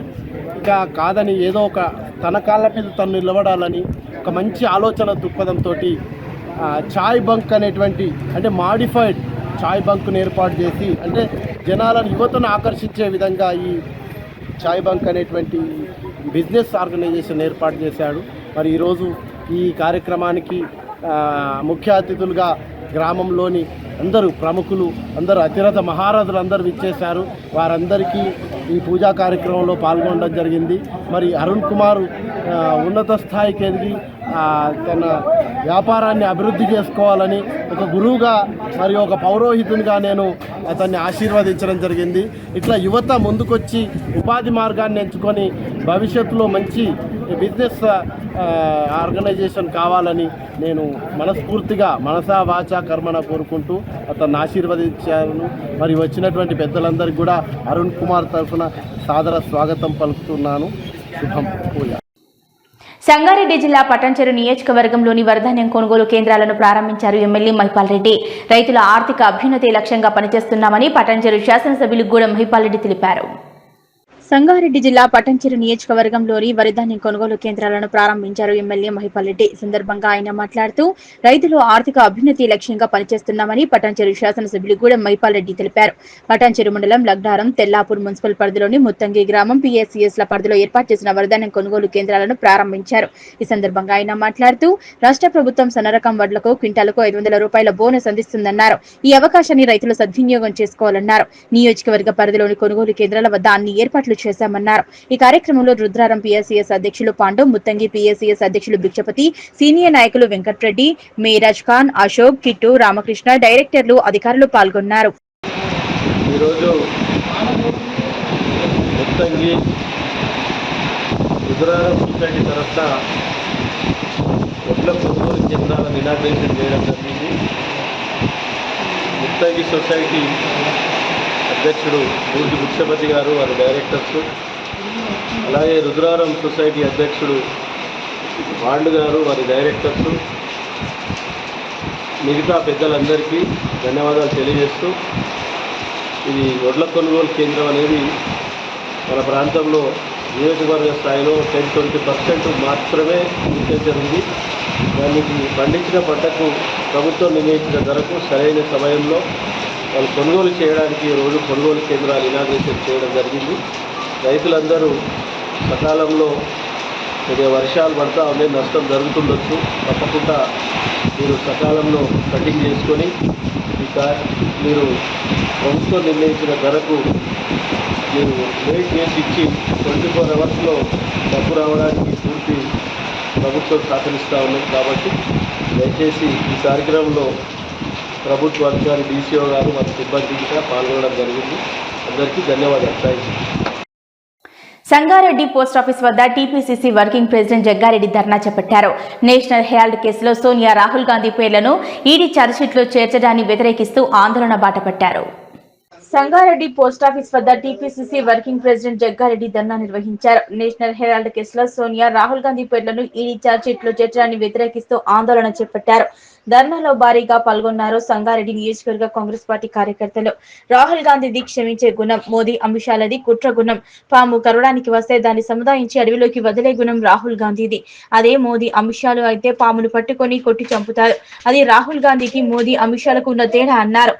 ఇక కాదని ఏదో ఒక తన కాళ్ళ మీద తను నిలబడాలని ఒక మంచి ఆలోచన దృక్పథంతో చాయ్ బంక్ అనేటువంటి అంటే మాడిఫైడ్ చాయ్ బంక్ను ఏర్పాటు చేసి అంటే జనాలను, యువతను ఆకర్షించే విధంగా ఈ చాయ్ బంక్ అనేటువంటి బిజినెస్ ఆర్గనైజేషన్ ఏర్పాటు చేశాడు. మరి ఈరోజు ఈ కార్యక్రమానికి ముఖ్య అతిథులుగా గ్రామంలోని అందరూ ప్రముఖులు, అందరూ అతిరథ మహారథులు అందరూ విచ్చేశారు. వారందరికీ ఈ పూజా కార్యక్రమంలో పాల్గొనడం జరిగింది. మరి అరుణ్ కుమార్ ఉన్నత స్థాయికి ఎదిగి తన వ్యాపారాన్ని అభివృద్ధి చేసుకోవాలని ఒక గురువుగా మరి ఒక పౌరోహితునిగా నేను అతన్ని ఆశీర్వదించడం జరిగింది. ఇట్లా యువత ముందుకొచ్చి ఉపాధి మార్గాన్ని ఎంచుకొని భవిష్యత్తులో మంచి బిజినెస్ ఆర్గనైజేషన్ కావాలని నేను మనస్ఫూర్తిగా మనసా వాచా కర్మన కోరుకుంటూ అతన్ని ఆశీర్వదించాను. మరి వచ్చినటువంటి పెద్దలందరికీ కూడా అరుణ్ కుమార్ తరఫున సాదర స్వాగతం పలుకుతున్నాను. శుభం పూజ. సంగారెడ్డి జిల్లా పటాన్చెరు నియోజకవర్గంలోని వరధాన్యం కొనుగోలు కేంద్రాలను ప్రారంభించారు ఎమ్మెల్యే మహిపాల్ రెడ్డి. రైతుల ఆర్థిక అభ్యున్నతి లక్ష్యంగా పనిచేస్తున్నామని పటాన్చెరు శాసనసభ్యులు గూడెం మహిపాల్ రెడ్డి తెలిపారు. సంగారెడ్డి జిల్లా పటంచెరు నియోజకవర్గంలోని వరిధాన్యం కొనుగోలు కేంద్రాలను ప్రారంభించారు ఎమ్మెల్యే మహిపాల్ రెడ్డి. సందర్భంగా ఆయన మాట్లాడుతూ రైతులు ఆర్థిక అభ్యున్నతి లక్ష్యంగా పనిచేస్తున్నామని పటంచెరు శాసనసభ్యులు గూడెం మహిపాల్ రెడ్డి తెలిపారు. పటంచెరు మండలం లగ్డారం, తెల్లాపూర్ మున్సిపల్ పరిధిలోని ముత్తంగి గ్రామం, PSCS ల పరిధిలో ఏర్పాటు చేసిన వరిధాన్యం కొనుగోలు కేంద్రాలను ప్రారంభించారు. ఈ సందర్భంగా ఆయన మాట్లాడుతూ రాష్ట్ర ప్రభుత్వం సన్నరకం వడ్లకు క్వింటాలకు 500 రూపాయల బోనస్ అందిస్తుందన్నారు. ఈ అవకాశాన్ని రైతులు సద్వినియోగం చేసుకోవాలన్నారు. నియోజకవర్గ పరిధిలోని కొనుగోలు కేంద్రాల వద్ద అన్ని ఏర్పాట్లు చేశామన్నారు. ఈ కార్యక్రమంలో రుద్రారం PSCS అధ్యక్షులు పాండు, ముత్తంగి PSCS అధ్యక్షులు భిక్షపతి, సీనియర్ నాయకులు వెంకట్రెడ్డి, మేరాజ్ ఖాన్, అశోక్, కిట్టు, రామకృష్ణ, డైరెక్టర్లు, అధికారులు పాల్గొన్నారు. ఈరోజు ముత్తంగి రుద్రారం సొసైటీ తరఫున ఒడ్ల కొనుగోలు కేంద్రాలను ఇనాగ్రేషన్ చేయడం జరిగింది. ముత్తంగి సొసైటీ అధ్యక్షుడు మూర్తి భిక్షపతి గారు, వారి డైరెక్టర్స్, అలాగే రుద్రారం సొసైటీ అధ్యక్షుడు పాండు గారు, వారి డైరెక్టర్స్, మిగతా పెద్దలందరికీ ధన్యవాదాలు తెలియజేస్తూ, ఇది వడ్ల కొనుగోలు కేంద్రం అనేది మన ప్రాంతంలో నియోజకవర్గ స్థాయిలో 10-20% మాత్రమే గుర్తించనుంది. దానికి పండించిన పంటకు ప్రభుత్వం నిర్ణయించిన ధరకు సరైన సమయంలో వాళ్ళు కొనుగోలు చేయడానికి రోజు కొనుగోలు కేంద్రాలు ఇనాగ్రేషన్ చేయడం జరిగింది. రైతులందరూ సకాలంలో కొద్దిగా వర్షాలు పడతా ఉండే నష్టం జరుగుతుండొచ్చు. తప్పకుండా మీరు సకాలంలో కటింగ్ చేసుకొని మీరు ప్రభుత్వం నిర్ణయించిన ధరకు మీరు వెయిట్ చేసి ఇచ్చి 24 అవర్స్లో డబ్బు రావడానికి పూర్తి ప్రభుత్వం సహకరిస్తూ ఉన్నది. కాబట్టి దయచేసి ఈ కార్యక్రమంలో ప్రభుత్వ అధికారి DCO గారు మన సిబ్బందికి పాల్గొనడం జరిగింది. అందరికీ ధన్యవాదాలు. Thank you. సంగారెడ్డి పోస్టాఫీస్ వద్ద TPCC working president Jaggareddy dharna చేపట్టారు. నేషనల్ హెరాల్డ్ కేసులో సోనియా, రాహుల్ గాంధీ పేర్లను ఈడీ ఛార్జ్షీట్లో చేర్చడాన్ని వ్యతిరేకిస్తూ ఆందోళన బాటపట్టారు. సంగారెడ్డి పోస్టాఫీస్ వద్ద TPCC working president Jaggareddy dharna నిర్వహించారు. నేషనల్ హెరాల్డ్ కేసులో సోనియా, రాహుల్ గాంధీ పేర్లను ఈడీ ఛార్జ్షీట్లో చేర్చడాన్ని వ్యతిరేకిస్తూ ఆందోళన చేపట్టారు. ధర్నాలో భారీగా పాల్గొన్నారు సంగారెడ్డి నియోజకవర్గ కాంగ్రెస్ పార్టీ కార్యకర్తలు. రాహుల్ గాంధీది క్షమించే గుణం, మోదీ అమిషాలది కుట్ర గుణం. పాము కరవడానికి వస్తే దాన్ని సముదాయించి అడవిలోకి వదిలే గుణం రాహుల్ గాంధీది. అదే మోదీ అమిషాలు అయితే పామును పట్టుకొని కొట్టి చంపుతారు. అది రాహుల్ గాంధీకి, మోదీ అమిషాలకు ఉన్న తేడా అన్నారు.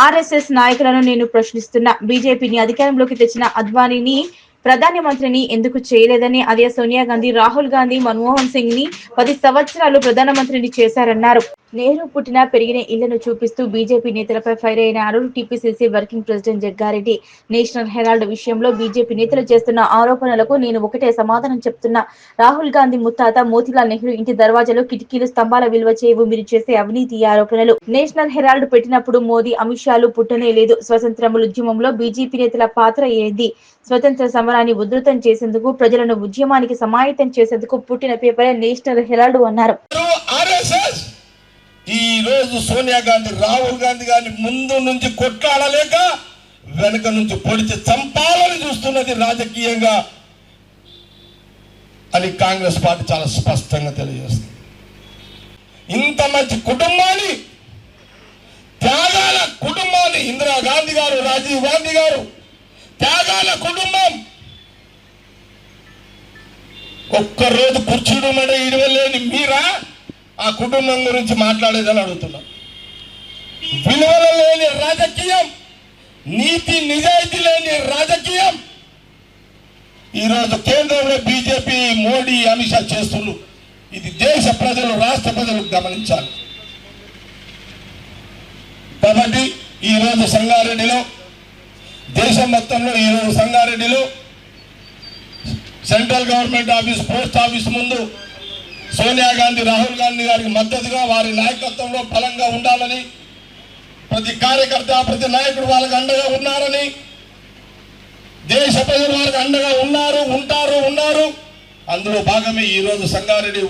RSS నాయకులను నేను ప్రశ్నిస్తున్నా. బీజేపీని అధికారంలోకి తెచ్చిన అద్వానీని ప్రధానమంత్రిని ఎందుకు చేయలేదని, అదే సోనియా గాంధీ, రాహుల్ గాంధీ, మన్మోహన్ సింగ్ ని 10 సంవత్సరాలు ప్రధానమంత్రిని చేశారన్నారు. నెహ్రూ పుట్టిన పెరిగిన ఇళ్లను చూపిస్తూ బీజేపీ నేతలపై ఫైర్ అయినారు TPCC working president Jaggareddy. National Herald విషయంలో బీజేపీ నేతలు చేస్తున్న ఆరోపణలకు నేను ఒకటే సమాధానం చెప్తున్నా. రాహుల్ గాంధీ ముత్తాత మోతీలాల్ నెహ్రూ ఇంటి దర్వాజాలు, కిటికీలు, స్తంభాల విలువ చేయవు మీరు చేసే అవినీతి ఆరోపణలు. నేషనల్ హెరాల్డ్ పెట్టినప్పుడు మోదీ అమిషాలు పుట్టనే లేదు. స్వతంత్రముద్యమంలో బీజేపీ నేతల పాత్ర ఏంది? స్వతంత్ర సమరాన్ని ఉధృతం చేసేందుకు, ప్రజలను ఉద్యమానికి సమాయత్తం చేసేందుకు పుట్టిన పేపరే నేషనల్ హెరాల్డ్ అన్నారు. ఈ రోజు సోనియా గాంధీ, రాహుల్ గాంధీ గారిని ముందు నుంచి కొట్లాడలేక వెనుక నుంచి పొడిచి చంపాలని చూస్తున్నది రాజకీయంగా అని కాంగ్రెస్ పార్టీ చాలా స్పష్టంగా తెలియజేస్తుంది. ఇంత మంచి కుటుంబాన్ని, త్యాగాల కుటుంబాన్ని, ఇందిరాగాంధీ గారు, రాజీవ్ గాంధీ గారు, త్యాగాల కుటుంబం ఒక్కరోజు కూర్చుని ఇడవలేని మీరా ఆ కుటుంబం గురించి మాట్లాడేదని అడుగుతున్నాం. విలువలు లేని రాజకీయం, నీతి నిజాయితీ లేని రాజకీయం ఈరోజు కేంద్రంలో బీజేపీ, మోడీ, అమిత్ షా చేస్తున్నారు. ఇది దేశ ప్రజలు, రాష్ట్ర ప్రజలు గమనించాలి. కాబట్టి ఈరోజు సంగారెడ్డిలో, దేశం మొత్తంలో ఈరోజు సంగారెడ్డిలో central government office, post office ముందు సోనియా గాంధీ, రాహుల్ గాంధీ గారికి మద్దతుగా వారి నాయకత్వంలో బలంగా ఉండాలని, ప్రతి కార్యకర్త, ప్రతి నాయకుడు వాళ్ళకి అండగా ఉన్నారని, దేశ ప్రజలు వారికి అండగా ఉన్నారు. అందులో భాగమే ఈరోజు సంగారెడ్డి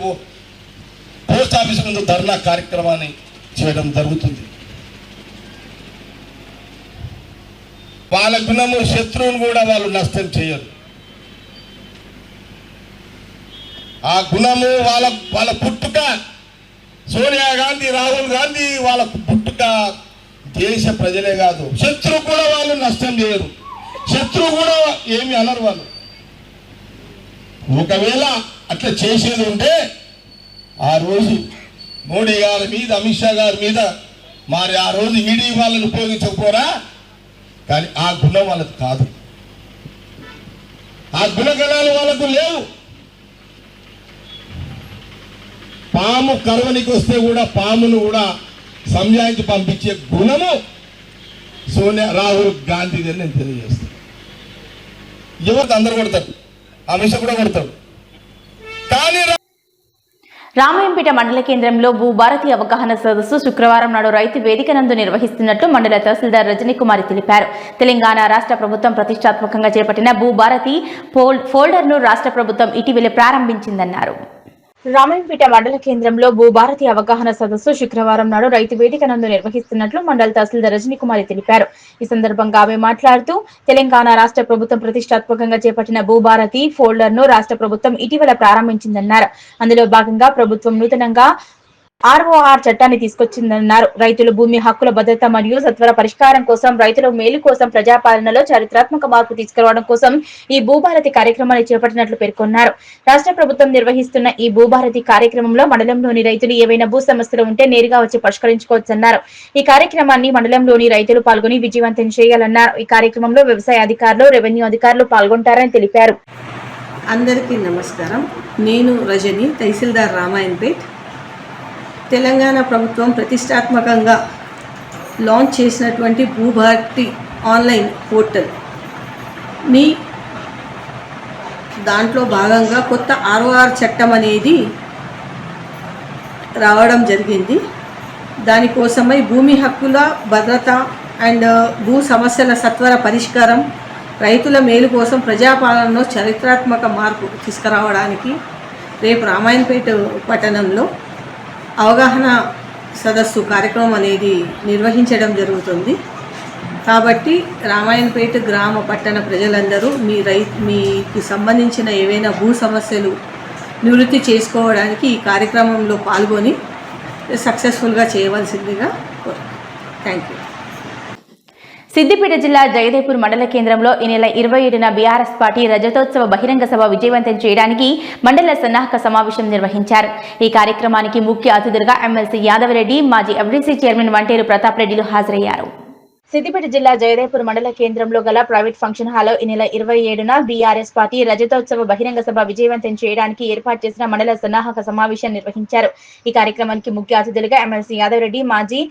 పోస్ట్ ఆఫీస్ ముందు ధర్నా కార్యక్రమాన్ని చేయడం జరుగుతుంది. వాళ్ళ గుణము, శత్రువును కూడా వాళ్ళు నష్టం చేయరు. ఆ గుణము, వాళ్ళ పుట్టుక, సోనియా గాంధీ, రాహుల్ గాంధీ వాళ్ళ పుట్టుక దేశ ప్రజలే కాదు, శత్రువు కూడా వాళ్ళు నష్టం చేయరు. శత్రువు కూడా ఏమి అనరు వాళ్ళు. ఒకవేళ అట్లా చేసేది ఉంటే ఆ రోజు మోడీ గారి మీద, అమిత్ షా గారి మీద మరి ఆ రోజు ఈడీ వాళ్ళని ఉపయోగించకపోరా, కానీ ఆ గుణం వాళ్ళకి కాదు, ఆ గుణగణాలు వాళ్ళకు లేవు. పాము కరువనికి వస్తే కూడా పామును కూడా సంజాయించి పంపించే గుణము సోనియా రాహుల్ గాంధీ గారిని నేను తెలియజేస్తాను. ఎవరికి అందరు కొడతారు, అమిత్ షా కూడా కొడతాడు. కానీ రామాయంపేట మండల కేంద్రంలో భూభారతి అవగాహన సదస్సు శుక్రవారం నాడు రైతు వేదిక నందు నిర్వహిస్తున్నట్లు మండల తహసీల్దార్ రజనీకుమారి తెలిపారు. తెలంగాణ రాష్ట్ర ప్రభుత్వం ప్రతిష్టాత్మకంగా చేపట్టిన భూభారతి ఫోల్డర్ను రాష్ట్ర ప్రభుత్వం ఇటీవల ప్రారంభించిందన్నారు. రామాయంపేట మండల కేంద్రంలో భూభారతి అవగాహన సదస్సు శుక్రవారం నాడు రైతు వేదిక నందు నిర్వహిస్తున్నట్లు మండల తహసీల్దార్ రజనీకుమారి తెలిపారు. ఈ సందర్భంగా ఆమె మాట్లాడుతూ తెలంగాణ రాష్ట్ర ప్రభుత్వం ప్రతిష్టాత్మకంగా చేపట్టిన భూభారతి ఫోల్డర్ ను రాష్ట్ర ప్రభుత్వం ఇటీవల ప్రారంభించిందన్నారు. అందులో భాగంగా ప్రభుత్వం నూతనంగా ROR చట్టాన్ని తీసుకొచ్చిందన్నారు. రైతుల భూమి హక్కుల భద్రత మరియు సత్వర పరిష్కారం కోసం, రైతుల మేలు కోసం, ప్రజాపాలనలో చారిత్రాత్మక మార్పు తీసుకురావడం కోసం ఈ భూభారతి కార్యక్రమాన్ని చేపట్టినట్లు పేర్కొన్నారు. రాష్ట్ర ప్రభుత్వం నిర్వహిస్తున్న ఈ భూభారతి కార్యక్రమంలో మండలంలోని రైతులు ఏవైనా భూ సమస్యలు ఉంటే నేరుగా వచ్చి పరిష్కరించుకోవచ్చన్నారు. ఈ కార్యక్రమాన్ని మండలంలోని రైతులు పాల్గొని విజయవంతం చేయాలన్నారు. ఈ కార్యక్రమంలో వ్యవసాయ అధికారులు, రెవెన్యూ అధికారులు పాల్గొంటారని తెలిపారు. అందరికీ నమస్కారం. నేను రజని, తహసీల్దార్ రామాయణపేట్. తెలంగాణ ప్రభుత్వం ప్రతిష్టాత్మకంగా లాంచ్ చేసినటువంటి భూభారతి ఆన్లైన్ పోర్టల్ని దాంట్లో భాగంగా కొత్త ROR చట్టం అనేది రావడం జరిగింది. దానికోసమై భూమి హక్కుల భద్రత అండ్ భూ సమస్యల సత్వర పరిష్కారం, రైతుల మేలు కోసం, ప్రజాపాలనలో చారిత్రాత్మక మార్పు తీసుకురావడానికి రేపు రామాయణపేట పట్టణంలో అవగాహన సదస్సు కార్యక్రమం అనేది నిర్వహించడం జరుగుతుంది. కాబట్టి రామాయణపేట గ్రామ పట్టణ ప్రజలందరూ మీకు సంబంధించిన ఏవైనా భూ సమస్యలు నివృత్తి చేసుకోవడానికి ఈ కార్యక్రమంలో పాల్గొని సక్సెస్ఫుల్గా చేయవలసిందిగా థ్యాంక్ యూ. సిద్దిపేట జిల్లా జగదేపూర్ మండల కేంద్రంలో ఈ నెల 27న బీఆర్ఎస్ పార్టీ రజతోత్సవ బహిరంగ సభ విజయవంతం చేయడానికి మండల సన్నాహక సమావేశం నిర్వహించారు. ఈ కార్యక్రమానికి ముఖ్య అతిథులుగా ఎమ్మెల్సీ యాదవరెడ్డి, మాజీ FDC చైర్మన్ వంటేరు ప్రతాప్ రెడ్డిలు హాజరయ్యారు. సిద్దిపేట జిల్లా జగదేపూర్ మండల కేంద్రంలో గల ప్రైవేట్ ఫంక్షన్ హాల్లో ఈ నెల 27న బీఆర్ఎస్ పార్టీ రజతోత్సవ బహిరంగ సభ విజయవంతం చేయడానికి ఏర్పాటు చేసిన మండల సన్నాహక సమావేశం నిర్వహించారు. ఈ కార్యక్రమానికి ముఖ్య అతిథులుగా ఎమ్మెల్సీ యాదవరెడ్డి, మాజీ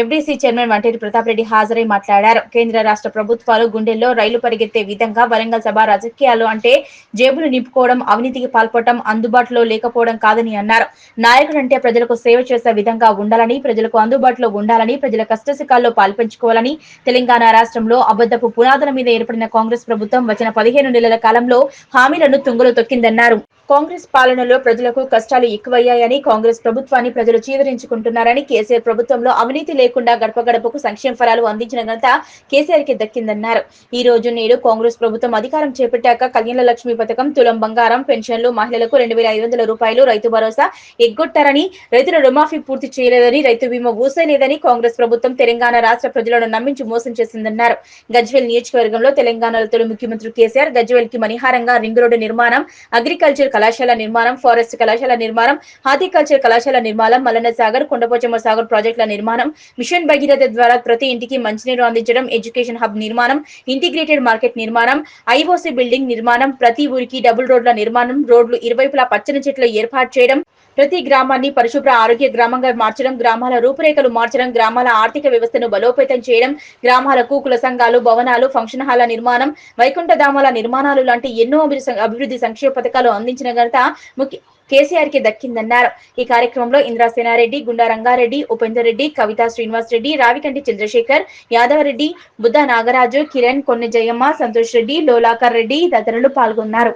FDC చైర్మన్ వంటేరు ప్రతాప్ రెడ్డి హాజరై మాట్లాడారు. కేంద్ర రాష్ట్ర ప్రభుత్వాలు గుండెల్లో రైలు పరిగెత్తే విధంగా వరంగల్ సభ రాజకీయాలు అంటే జేబులు నింపుకోవడం, అవినీతికి పాల్పడటం, అందుబాటులో లేకపోవడం కాదని అన్నారు. నాయకుడు అంటే ప్రజలకు సేవ చేసే విధంగా ఉండాలని, ప్రజలకు అందుబాటులో ఉండాలని, ప్రజల కష్టసుఖాల్లో పాల్పంచుకోవాలని, తెలంగాణ రాష్ట్రంలో అబద్ధపు పునాదుల మీద ఏర్పడిన కాంగ్రెస్ ప్రభుత్వం వచ్చిన 15 నెలల కాలంలో హామీలను తుంగలో తొక్కిందన్నారు. కాంగ్రెస్ పాలనలో ప్రజలకు కష్టాలు ఎక్కువయ్యాయని, కాంగ్రెస్ ప్రభుత్వాన్ని ప్రజలు చీదరించుకుంటున్నారని, కేసీఆర్ ప్రభుత్వంలో అవినీతి లేకుండా గడప గడపకు సంక్షేమ ఫలాలు అందించిన ఘనత కేసీఆర్ కి దక్కిందన్నారు. ఈ రోజు నేడు కాంగ్రెస్ ప్రభుత్వం అధికారం చేపట్టాక కళ్యాణ లక్ష్మి పథకం, తులం బంగారం, పెన్షన్లు, మహిళలకు 2500 రూపాయలు, రైతు భరోసా ఎగ్గొట్టారని, రైతుల రుణమాఫీ పూర్తి చేయలేదని, రైతు బీమా ఊసేలేదని కాంగ్రెస్ ప్రభుత్వం తెలంగాణ రాష్ట్ర ప్రజలను నమ్మించి మోసం చేసిందన్నారు. గజ్వేల్ నియోజకవర్గంలో తెలంగాణలో తొలి ముఖ్యమంత్రి కేసీఆర్ గజ్వేల్ కి మణిహారంగా రింగ్ రోడ్డు నిర్మాణం, అగ్రికల్చర్ కళాశాల నిర్మాణం, ఫారెస్ట్ కళాశాల నిర్మాణం, హార్టికల్చర్ కళాశాల నిర్మాణం, మల్లన్న సాగర్, కొండపోచమ్మ సాగర్ ప్రాజెక్టుల నిర్మాణం, మిషన్ భగీరథ ద్వారా ప్రతి ఇంటికి మంచినీరు అందించడం, ఎడ్యుకేషన్ హబ్ నిర్మాణం, ఇంటిగ్రేటెడ్ మార్కెట్ నిర్మాణం, IOC బిల్డింగ్ నిర్మాణం, ప్రతి ఊరికి డబుల్ రోడ్ల నిర్మాణం, రోడ్లు ఇరువైపులా పచ్చని చెట్లు ఏర్పాటు చేయడం, ప్రతి గ్రామాన్ని పరిశుభ్ర ఆరోగ్య గ్రామంగా మార్చడం, గ్రామాల రూపురేఖలు మార్చడం, గ్రామాల ఆర్థిక వ్యవస్థను బలోపేతం చేయడం, గ్రామాలకు కుల సంఘాలు, భవనాలు, ఫంక్షన్ హాల్ల నిర్మాణం, వైకుంఠధామాల నిర్మాణాలు లాంటి ఎన్నో అభివృద్ధి సంక్షేమ పథకాలు అందించిన ఘనత ముఖ్య కేసీఆర్ కి దక్కిందన్నారు. ఈ కార్యక్రమంలో ఇంద్రాసేనారెడ్డి, గుండా రంగారెడ్డి, ఉపేందర్ రెడ్డి, కవితా శ్రీనివాస్ రెడ్డి, రావికంటి చంద్రశేఖర్, యాదవరెడ్డి, బుద్ధ నాగరాజు, కిరణ్, కొన్ని జయమ్మ, సంతోష్ రెడ్డి, లోలాకర్ రెడ్డి తదితరులు పాల్గొన్నారు.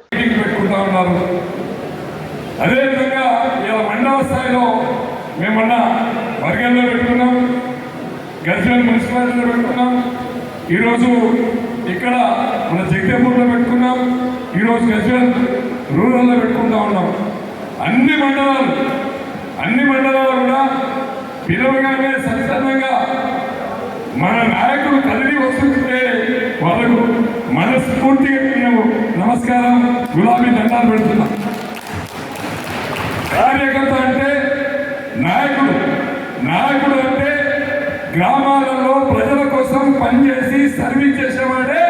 అదేవిధంగా ఇలా మండల స్థాయిలో మేమన్న వర్గంలో పెట్టుకున్నాం, గజ్వేల్ మున్సిపాలిటీలో పెట్టుకున్నాం, ఈరోజు ఇక్కడ మన జగదేపూర్లో పెట్టుకున్నాం, ఈరోజు గజ్వేల్ రూరల్లో పెట్టుకుంటా ఉన్నాం. అన్ని మండలాలు కూడా పిలవగానే సత్సందంగా మన నాయకులు కదిలి వస్తుంటే వాళ్ళకు మనస్ఫూర్తిగా నేను నమస్కారం గులాబీ దండాలు పెడుతున్నా. కార్యకర్త అంటే నాయకుడు అంటే గ్రామాలలో ప్రజల కోసం పనిచేసి సర్వీస్ చేసేవాడే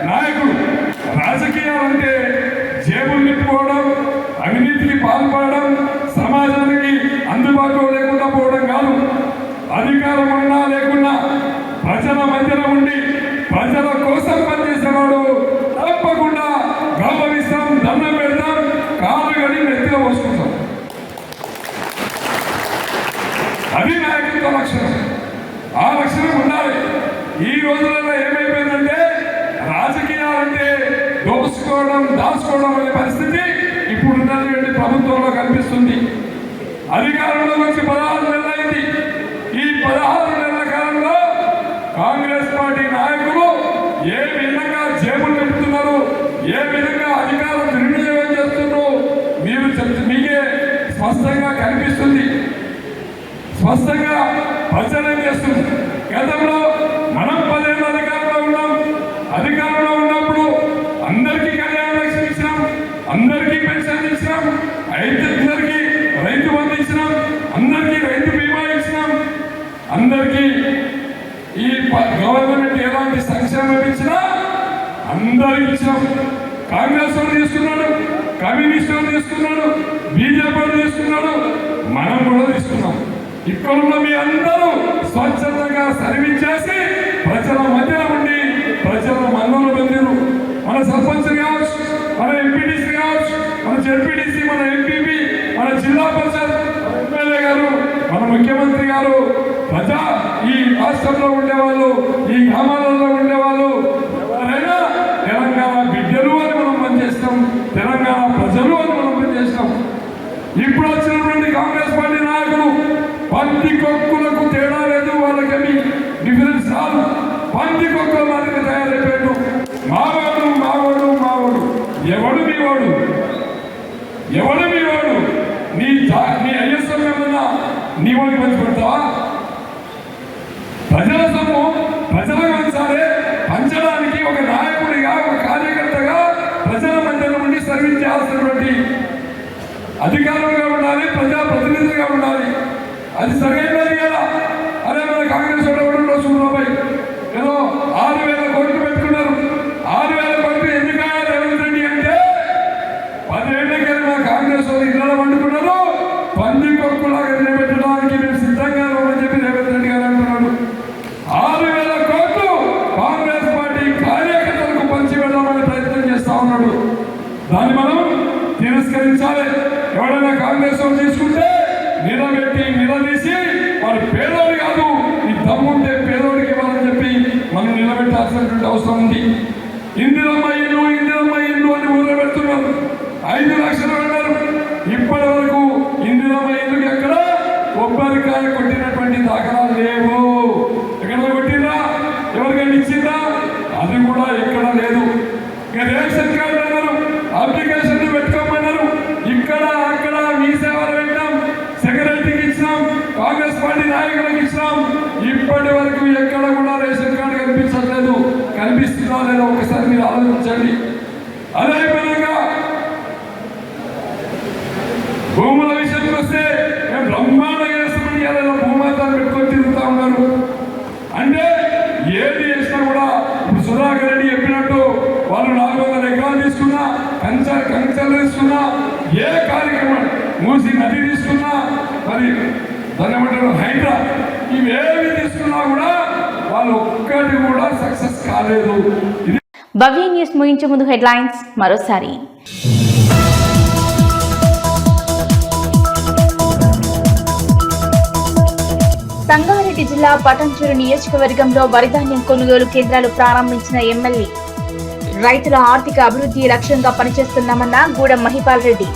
నాయకుడు. రాజకీయాలంటే జేబులు నింపుకోవడం, అవినీతికి పాల్పడడం, సమాజానికి అందుబాటులో లేకుండా పోవడం కాదు. అధికారం ఉన్నా లేకున్నా ప్రజల మధ్యలో ఉండి ప్రజల కోసం పనిచేసేవాడు తప్పకుండా గౌరవిస్తాం, దండం పెడతాం, కాలు గడి నెత్తిలో పోసుకుంటాం. అది నాయకత్వ లక్షణం. ఆ లక్షణం ఉండాలి. ఈ రోజులలో ఏమైపోయిందంటే రాజకీయాలంటే దోసుకోవడం, దాచుకోవడం అనే పరిస్థితి ఇప్పుడు ఉన్నటువంటి ప్రభుత్వంలో కనిపిస్తుంది. అధికారంలో వచ్చి 16 నెలలు అయింది. ఈ 16 నెలల కాలంలో కాంగ్రెస్ పార్టీ నాయకులు ఏ విధంగా జేబులు పెడుతున్నారు, ఏ విధంగా అధికారం దుర్వినియోగం చేస్తున్నారు మీకే స్పష్టంగా కనిపిస్తుంది. స్పష్టంగా ప్రచారం చేస్తుంది. గతంలో మనం 10 ఏళ్ళ అధికారంలో ఉన్నప్పుడు అందరికీ కళ్యాణ లక్ష్మి ఇచ్చినాం, అందరికీ పెన్షన్ ఇచ్చినాం, అందరికీ రైతు బంధు ఇచ్చినాం, అందరికీ రైతు బీమా ఇచ్చినాం, అందరికీ ఈ గవర్నమెంట్ ఎలాంటి సంక్షేమం ఇచ్చినా అందరికి ఇచ్చినాం. కాంగ్రెస్ వాడు తీసుకున్నాడు, కమ్యూనిస్ట్ వాడు తీసుకున్నాడు, బీజేపీ వాడు తీసుకున్నాడు, మనం కూడా తీసుకున్నాం. ఇక్కడున్న మీ అందరూ స్వచ్ఛందంగా సర్వీస్ చేసి ప్రజల మధ్యలో ఉండి ప్రజల మన్నలు పొందిరు. మన సర్పంచ్ కావచ్చు, మన ఎంపీటీసీ కావచ్చు, మన జెడ్పీటీసీ, మన ఎంపీపీ, మన జిల్లా పరిషత్ ఎమ్మెల్యే గారు, మన ముఖ్యమంత్రి గారు, ఈ రాష్ట్రంలో ఉండేవాళ్ళు, ఈ గ్రామాలలో ఉండేవాళ్ళు ఎవరైనా తెలంగాణ బిడ్డలు అని మనం పనిచేస్తాం, తెలంగాణ ప్రజలు అని మనం పనిచేస్తాం. ఇప్పుడు వచ్చినటువంటి కాంగ్రెస్ పార్టీ నాయకులు పంది కొక్కులకు తేడా లేదు, వాళ్ళకేమి డిఫరెన్స్ రాదు. పంది కొక్కుల మాదిరిగా తయారైపోయాడు. మావాడు మావాడు మావాడు. ఎవడు మీవాడు? ఎవడు మీవాడు? నీ ఐఎస్ఎం ఏమన్నా నీ వాడికి పంచి పెడతావా? ప్రజల సొమ్ము ప్రజలకు పంచాలి. పంచడానికి ఒక నాయకుడిగా, ఒక కార్యకర్తగా ప్రజల మధ్యలో ఉండి సర్వీస్ చేయాల్సినటువంటి అధికారులుగా ఉండాలి, ప్రజాప్రతినిధులుగా ఉండాలి. అది సరైనది కదా. అదే మన కాంగ్రెస్ వాళ్ళు చూడబోయి ఏదో 6,000 కోట్లు పెట్టుకున్నారు. 6,000 కోట్లు ఎందుకయ్యా రేవంత్ రెడ్డి అంటే 10 ఏళ్ళకి మా కాంగ్రెస్ వాళ్ళు ఇళ్ళలో వండుకున్నారు. పంది కొక్కులాగా నిలబెట్టడానికి మేము సిద్ధంగా ఉన్నామని చెప్పి రేవంత్ రెడ్డి గారు అంటున్నాడు. 6,000 కోట్లు కాంగ్రెస్ పార్టీ కార్యకర్తలకు పంచి వెళ్ళామని ప్రయత్నం చేస్తా ఉన్నాడు. దాన్ని మనం తిరస్కరించాలి. ఎవరైనా కాంగ్రెస్ వాళ్ళు తీసుకుంటే నిలదీసి వారు పేదోడు కాదు, ఈ దమ్ముంటే పేదోడికి ఇవ్వాలని చెప్పి మనం నిలబెట్టాల్సినటువంటి అవసరం ఉంది. ఇందిరమ్మ ఇల్లు అని ఊళ్ళో పెడుతున్నారు. 5 లక్షలు అన్నారు. ఇప్పటి వరకు ఇందిరమ్మ ఇల్లుకి ఎక్కడ కొబ్బరికాయ కొట్టినటువంటి దాఖలాలు లేవు. ఎక్కడ కొట్టిందా? ఎవరికైనా ఇచ్చిందా? అది కూడా ఎక్కడ లేదు. ఇక రేషన్ కార్డు అన్నారు, అప్లికేషన్ పెట్టుకోమన్నారు. ఇక్కడ అక్కడ మీ సేవలు పెట్టాం, సెక్రటరీకి ఇచ్చినాం, కాంగ్రెస్ పార్టీ నాయకులకు ఇచ్చినాం. ఇప్పటి వరకు ఎక్కడ కూడా రేషన్ కార్డు కనిపించట్లేదు. కనిపిస్తుందా లేదా ఒకసారి మీరు ఆలోచించండి. అదే విధంగా భూముల విషయానికి వస్తే మేము బ్రహ్మాండంగా చేస్తామని ఎలా భూమాతాలు పెట్టుకొని తిరుగుతా ఉన్నారు. అంటే ఏది చేసినా కూడా ఇప్పుడు సుధాకర్ రెడ్డి చెప్పినట్టు వాళ్ళు 400 ఎకరాలు తీసుకున్నా, కంచెలు తీసుకున్నా, ఏ కార్యక్రమం మూసి నది తీసుకున్నా, మరి దాన్ని ఏమంటారు హైడ్రా, ఇవేమి తీసుకున్నా కూడా వాళ్ళు ఒక్కటి కూడా సక్సెస్ కాలేదు. భవ్య న్యూస్ ముగించే ముందు హెడ్లైన్స్ మరోసారి. సంగారెడ్డి జిల్లా పటాన్చెరు నియోజకవర్గంలో వరిధాన్యం కొనుగోలు కేంద్రాలు ప్రారంభించిన ఎమ్మెల్యే. రైతుల ఆర్థిక అభివృద్ధి లక్ష్యంగా పనిచేస్తున్నామన్న గూడెం మహిపాల్ రెడ్డి.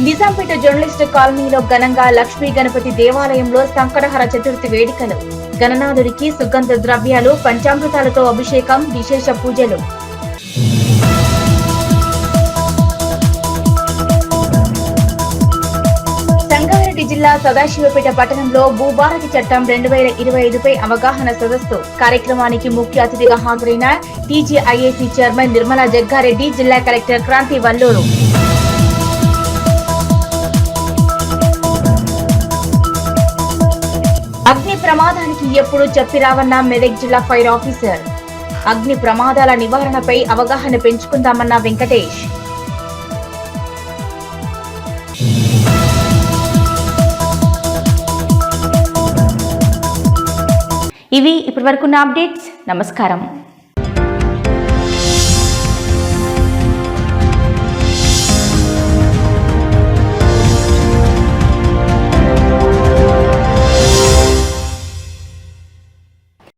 నిజాంపేట జర్నలిస్టు కాలనీలో ఘనంగా లక్ష్మీ గణపతి దేవాలయంలో సంకటహర చతుర్థి వేడుకలు. గణనాథుడికి సుగంధ ద్రవ్యాలు, పంచామృతాలతో అభిషేకం, విశేష పూజలు. జిల్లా సదాశివపేట పట్టణంలో భూభారతి చట్టం 2025పై అవగాహన సదస్సు కార్యక్రమానికి ముఖ్య అతిథిగా హాజరైన టీజీఐఏసీ చైర్మన్ నిర్మలా జగ్గారెడ్డి, జిల్లా కలెక్టర్ క్రాంతి వల్లూరు. అగ్ని ప్రమాదానికి ఎప్పుడు చెప్పిరావన్న మెదక్ జిల్లా ఫైర్ ఆఫీసర్. అగ్ని ప్రమాదాల నివారణపై అవగాహన పెంచుకుందామన్న వెంకటేష్. ఇవి ఇప్పటివరకున్న అప్డేట్స్. నమస్కారం.